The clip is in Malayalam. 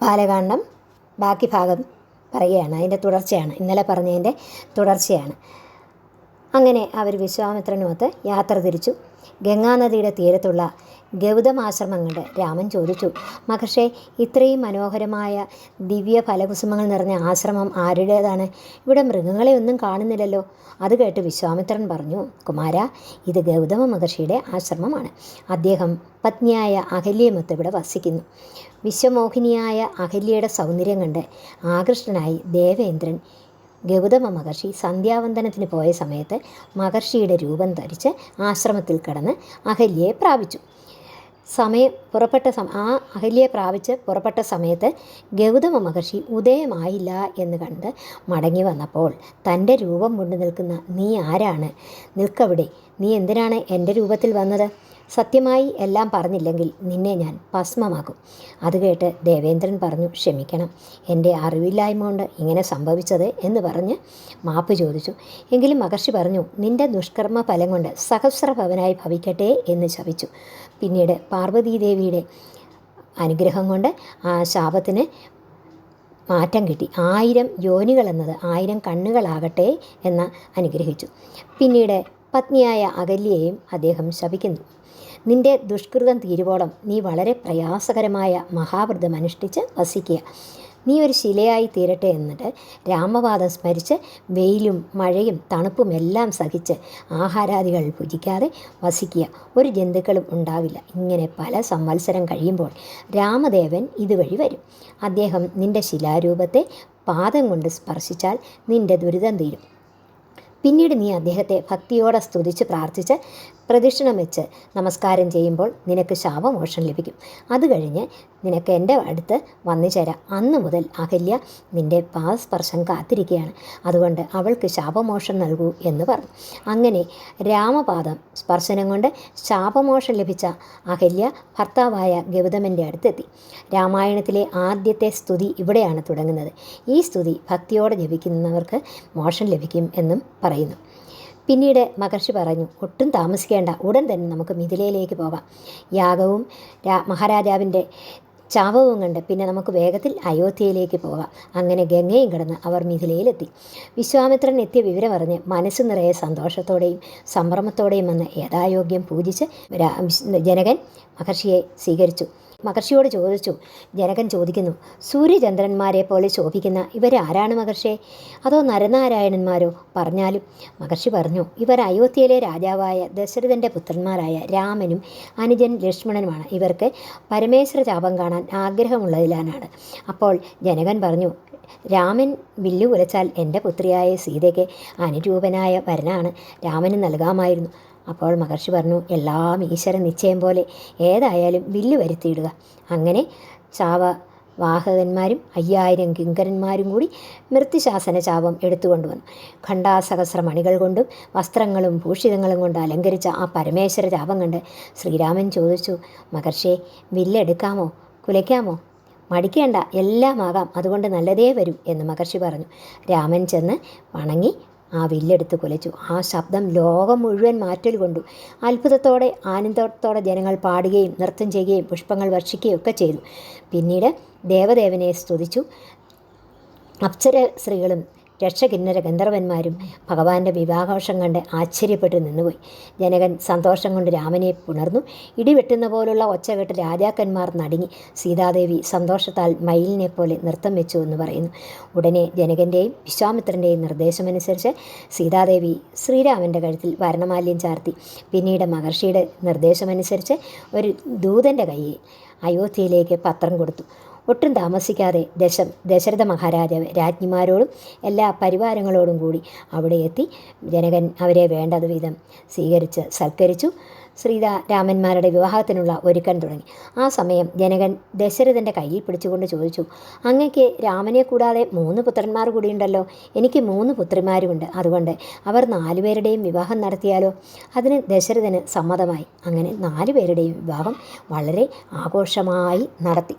ബാലകാണ്ഡം ബാക്കി ഭാഗം പറയുകയാണ്. അതിൻ്റെ തുടർച്ചയാണ്, ഇന്നലെ പറഞ്ഞതിൻ്റെ തുടർച്ചയാണ്. അങ്ങനെ അവർ വിശ്വാമിത്രനുമൊത്ത് യാത്ര തിരിച്ചു. ഗംഗാനദിയുടെ തീരത്തുള്ള ഗൗതമാശ്രമം കണ്ട് രാമൻ ചോദിച്ചു, മഹർഷേ, ഇത്രയും മനോഹരമായ ദിവ്യ ഫലകുസുമങ്ങൾ നിറഞ്ഞ ആശ്രമം ആരുടേതാണ്? ഇവിടെ മൃഗങ്ങളെ ഒന്നും കാണുന്നില്ലല്ലോ. അത് കേട്ട് വിശ്വാമിത്രൻ പറഞ്ഞു, കുമാര, ഇത് ഗൗതമ മഹർഷിയുടെ ആശ്രമമാണ്. അദ്ദേഹം പത്നിയായ അഹല്യമൊത്ത് ഇവിടെ വസിക്കുന്നു. വിശ്വമോഹിനിയായ അഹല്യയുടെ സൗന്ദര്യം കണ്ട് ആകൃഷ്ടനായി ദേവേന്ദ്രൻ ഗൗതമ മഹർഷി സന്ധ്യാവന്ദനത്തിന് പോയ സമയത്ത് മഹർഷിയുടെ രൂപം ധരിച്ച് ആശ്രമത്തിൽ കടന്ന് അഹല്യയെ പ്രാപിച്ചു. അഹല്യയെ പ്രാപിച്ച് പുറപ്പെട്ട സമയത്ത് ഗൗതമ മഹർഷി ഉദയമായില്ല എന്ന് കണ്ട് മടങ്ങി വന്നപ്പോൾ, തൻ്റെ രൂപം കൊണ്ടു നിൽക്കുന്ന നീ ആരാണ്? നിൽക്കവിടെ. നീ എന്തിനാണ് എൻ്റെ രൂപത്തിൽ വന്നത്? സത്യമായി എല്ലാം പറഞ്ഞില്ലെങ്കിൽ നിന്നെ ഞാൻ ഭസ്മമാക്കും. അത് കേട്ട് ദേവേന്ദ്രൻ പറഞ്ഞു, ക്ഷമിക്കണം, എൻ്റെ അറിവില്ലായ്മ കൊണ്ട് ഇങ്ങനെ സംഭവിച്ചത് എന്ന് പറഞ്ഞ് മാപ്പ് ചോദിച്ചു. എങ്കിലും മഹർഷി പറഞ്ഞു, നിന്റെ ദുഷ്കർമ്മ ഫലം കൊണ്ട് സഹസ്രഭവനായി ഭവിക്കട്ടെ എന്ന് ശപിച്ചു. പിന്നീട് പാർവതീദേവിയുടെ അനുഗ്രഹം കൊണ്ട് ആ ശാപത്തിന് മാറ്റം കിട്ടി. 1000 യോനികൾ എന്നത് 1000 കണ്ണുകളാകട്ടെ എന്ന് അനുഗ്രഹിച്ചു. പിന്നീട് പത്നിയായ അഹല്യയെയും അദ്ദേഹം ശപിക്കുന്നു. നിന്റെ ദുഷ്കൃതം തീരുവോളം നീ വളരെ പ്രയാസകരമായ മഹാവ്രതം അനുഷ്ഠിച്ച് വസിക്കുക. നീ ഒരു ശിലയായി തീരട്ടെ എന്നിട്ട് രാമവാദം സ്മരിച്ച് വെയിലും മഴയും തണുപ്പും എല്ലാം സഹിച്ച് ആഹാരാദികൾ ഭുജിക്കാതെ വസിക്കുക. ഒരു ജന്തുക്കളും ഉണ്ടാവില്ല. ഇങ്ങനെ പല സംവത്സരം കഴിയുമ്പോൾ രാമദേവൻ ഇതുവഴി വരും. അദ്ദേഹം നിന്റെ ശിലാരൂപത്തെ പാദം കൊണ്ട് സ്പർശിച്ചാൽ നിന്റെ ദുരിതം തീരും. പിന്നീട് നീ അദ്ദേഹത്തെ ഭക്തിയോടെ സ്തുതിച്ച് പ്രാർത്ഥിച്ച് പ്രദക്ഷിണം വെച്ച് നമസ്കാരം ചെയ്യുമ്പോൾ നിനക്ക് ശാപമോക്ഷം ലഭിക്കും. അത് കഴിഞ്ഞ് നിനക്ക് എൻ്റെ അടുത്ത് വന്നു ചേരാം. അന്ന് മുതൽ അഹല്യ നിൻ്റെ പാദസ്പർശം കാത്തിരിക്കുകയാണ്. അതുകൊണ്ട് അവൾക്ക് ശാപമോക്ഷം നൽകൂ എന്ന് പറഞ്ഞു. അങ്ങനെ രാമപാദം സ്പർശനം കൊണ്ട് ശാപമോക്ഷം ലഭിച്ച അഹല്യ ഭർത്താവായ ഗൗതമൻ്റെ അടുത്തെത്തി. രാമായണത്തിലെ ആദ്യത്തെ സ്തുതി ഇവിടെയാണ് തുടങ്ങുന്നത്. ഈ സ്തുതി ഭക്തിയോടെ ജപിക്കുന്നവർക്ക് മോക്ഷം ലഭിക്കും എന്നും പറയുന്നു. പിന്നീട് മഹർഷി പറഞ്ഞു, ഒട്ടും താമസിക്കേണ്ട, ഉടൻ തന്നെ നമുക്ക് മിഥിലയിലേക്ക് പോകാം. യാഗവും മഹാരാജാവിൻ്റെ ശാപവും കണ്ട് പിന്നെ നമുക്ക് വേഗത്തിൽ അയോധ്യയിലേക്ക് പോകാം. അങ്ങനെ ഗംഗയും കടന്ന് അവർ മിഥിലയിലെത്തി. വിശ്വാമിത്രൻ എത്തിയ വിവരം അറിഞ്ഞ് മനസ്സ് നിറയെ സന്തോഷത്തോടെയും സംഭ്രമത്തോടെയും വന്ന് യഥായോഗ്യം പൂജിച്ച് ജനകൻ മഹർഷിയെ സ്വീകരിച്ചു. മഹർഷിയോട് ചോദിച്ചു. ജനകൻ ചോദിക്കുന്നു, സൂര്യചന്ദ്രന്മാരെ പോലെ ശോഭിക്കുന്ന ഇവരാരാണ് മഹർഷിയെ? അതോ നരനാരായണന്മാരോ? പറഞ്ഞാലും. മഹർഷി പറഞ്ഞു, ഇവർ അയോധ്യയിലെ രാജാവായ ദശരഥൻ്റെ പുത്രന്മാരായ രാമനും അനുജൻ ലക്ഷ്മണനുമാണ്. ഇവർക്ക് പരമേശ്വര ചാപം കാണാൻ ആഗ്രഹമുള്ളതിലാണ്. അപ്പോൾ ജനകൻ പറഞ്ഞു, രാമൻ വില്ലു കുലച്ചാൽ എൻ്റെ പുത്രിയായ സീതയ്ക്ക് അനുരൂപനായ വരനാണ് രാമന് നൽകാമായിരുന്നു. അപ്പോൾ മഹർഷി പറഞ്ഞു, എല്ലാം ഈശ്വര നിശ്ചയം പോലെ, ഏതായാലും വില്ല് വരുത്തിയിടുക. അങ്ങനെ ശാപവാഹകന്മാരും 5000 കിങ്കരന്മാരും കൂടി മൃത്യുശാസന ശാപം എടുത്തുകൊണ്ടുവന്നു. ഖണ്ഡാസഹസ്ര മണികൾ കൊണ്ടും വസ്ത്രങ്ങളും ഭൂഷിതങ്ങളും കൊണ്ട് അലങ്കരിച്ച ആ പരമേശ്വര ശാപം കണ്ട് ശ്രീരാമൻ ചോദിച്ചു, മഹർഷിയെ, വില്ലെടുക്കാമോ? കുലയ്ക്കാമോ? മടിക്കേണ്ട, എല്ലാം ആകാം, അതുകൊണ്ട് നല്ലതേ വരൂ എന്ന് മഹർഷി പറഞ്ഞു. രാമൻ ചെന്ന് വണങ്ങി ആ വില്ലെടുത്ത് കുലച്ചു. ആ ശബ്ദം ലോകം മുഴുവൻ മാറ്റൽ കൊണ്ടു. അത്ഭുതത്തോടെ ആനന്ദത്തോടെ ജനങ്ങൾ പാടുകയും നൃത്തം ചെയ്യുകയും പുഷ്പങ്ങൾ വർഷിക്കുകയും ഒക്കെ ചെയ്തു. പിന്നീട് ദേവദേവനെ സ്തുതിച്ചു. അപ്സര സ്ത്രീകളും രക്ഷകിന്നര ഗന്ധർവന്മാരും ഭഗവാന്റെ വിവാഹോഷം കണ്ട് ആശ്ചര്യപ്പെട്ട് നിന്നുപോയി. ജനകൻ സന്തോഷം കൊണ്ട് രാമനെ പുണർന്നു. ഇടിവെട്ടുന്ന പോലുള്ള ഒച്ച കേട്ട് രാജാക്കന്മാർ നടുങ്ങി. സീതാദേവി സന്തോഷത്താൽ മയിലിനെ പോലെ നൃത്തം വെച്ചു എന്ന് പറയുന്നു. ഉടനെ ജനകൻ്റെയും വിശ്വാമിത്രൻ്റെയും നിർദ്ദേശമനുസരിച്ച് സീതാദേവി ശ്രീരാമൻ്റെ കഴുത്തിൽ വരണമാല്യം ചാർത്തി. പിന്നീട് മഹർഷിയുടെ നിർദ്ദേശമനുസരിച്ച് ഒരു ദൂതൻ്റെ കയ്യിൽ അയോധ്യയിലേക്ക് പത്രം കൊടുത്തു. ഒട്ടും താമസിക്കാതെ ദശരഥ മഹാരാജാവ് രാജ്ഞിമാരോടും എല്ലാ പരിവാരങ്ങളോടും കൂടി അവിടെ എത്തി. ജനകൻ അവരെ വേണ്ടത് വിധം സ്വീകരിച്ച് സൽക്കരിച്ചു. രാമന്മാരുടെ വിവാഹത്തിനുള്ള ഒരുക്കം തുടങ്ങി. ആ സമയം ജനകൻ ദശരഥൻ്റെ കയ്യിൽ പിടിച്ചുകൊണ്ട് ചോദിച്ചു, അങ്ങയ്ക്ക് രാമനെ കൂടാതെ 3 പുത്രന്മാർ കൂടിയുണ്ടല്ലോ. എനിക്ക് 3 പുത്രിമാരുമുണ്ട്. അതുകൊണ്ട് അവർ 4 പേരുടെയും വിവാഹം നടത്തിയാലോ? അതിന് ദശരഥന് സമ്മതമായി. അങ്ങനെ 4 പേരുടെയും വിവാഹം വളരെ ആഘോഷമായി നടത്തി.